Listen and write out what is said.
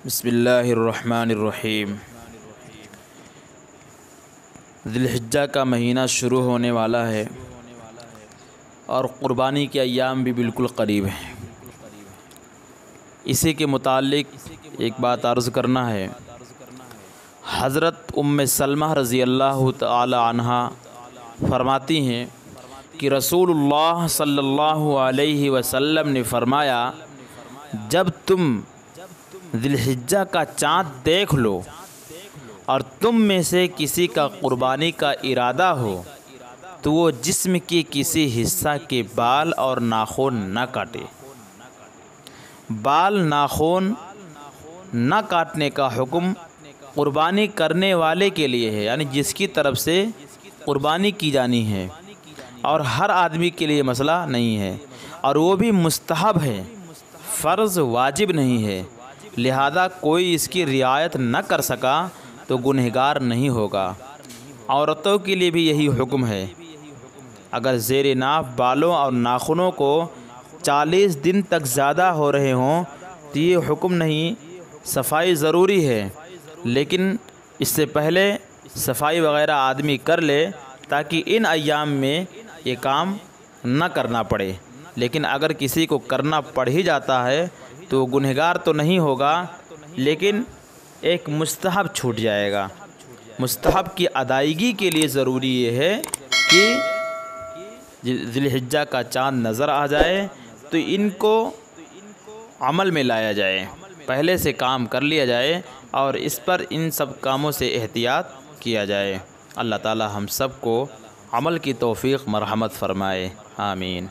بسم اللہ الرحمن الرحیم۔ ذی الحجہ کا مہینہ شروع ہونے والا ہے اور قربانی کے ایام بھی بالکل قریب ہیں۔ اسی کے متعلق ایک بات عرض کرنا ہے۔ حضرت ام سلمہ رضی اللہ تعالی عنہا فرماتی ہیں کہ رسول اللہ صلی اللہ علیہ وسلم نے فرمایا، جب تم ذی الحجہ کا چاند دیکھ لو اور تم میں سے کسی کا قربانی کا ارادہ ہو تو وہ جسم کے کسی حصہ کے بال اور ناخن نہ کاٹے۔ بال ناخن نہ کاٹنے کا حکم قربانی کرنے والے کے لیے ہے، یعنی جس کی طرف سے قربانی کی جانی ہے، اور ہر آدمی کے لیے مسئلہ نہیں ہے، اور وہ بھی مستحب ہے، فرض واجب نہیں ہے۔ لہذا کوئی اس کی رعایت نہ کر سکا تو گنہگار نہیں ہوگا۔ عورتوں کے لیے بھی یہی حکم ہے۔ اگر زیر ناف بالوں اور ناخنوں کو 40 دن تک زیادہ ہو رہے ہوں تو یہ حکم نہیں، صفائی ضروری ہے، لیکن اس سے پہلے صفائی وغیرہ آدمی کر لے تاکہ ان ایام میں یہ کام نہ کرنا پڑے۔ لیکن اگر کسی کو کرنا پڑ ہی جاتا ہے تو گنہگار تو نہیں ہوگا، لیکن ایک مستحب چھوٹ جائے گا۔ مستحب کی ادائیگی کے لیے ضروری یہ ہے کہ ذی الحجہ کا چاند نظر آ جائے تو ان کو عمل میں لایا جائے، پہلے سے کام کر لیا جائے اور اس پر ان سب کاموں سے احتیاط کیا جائے۔ اللہ تعالی ہم سب کو عمل کی توفیق مرحمت فرمائے، آمین۔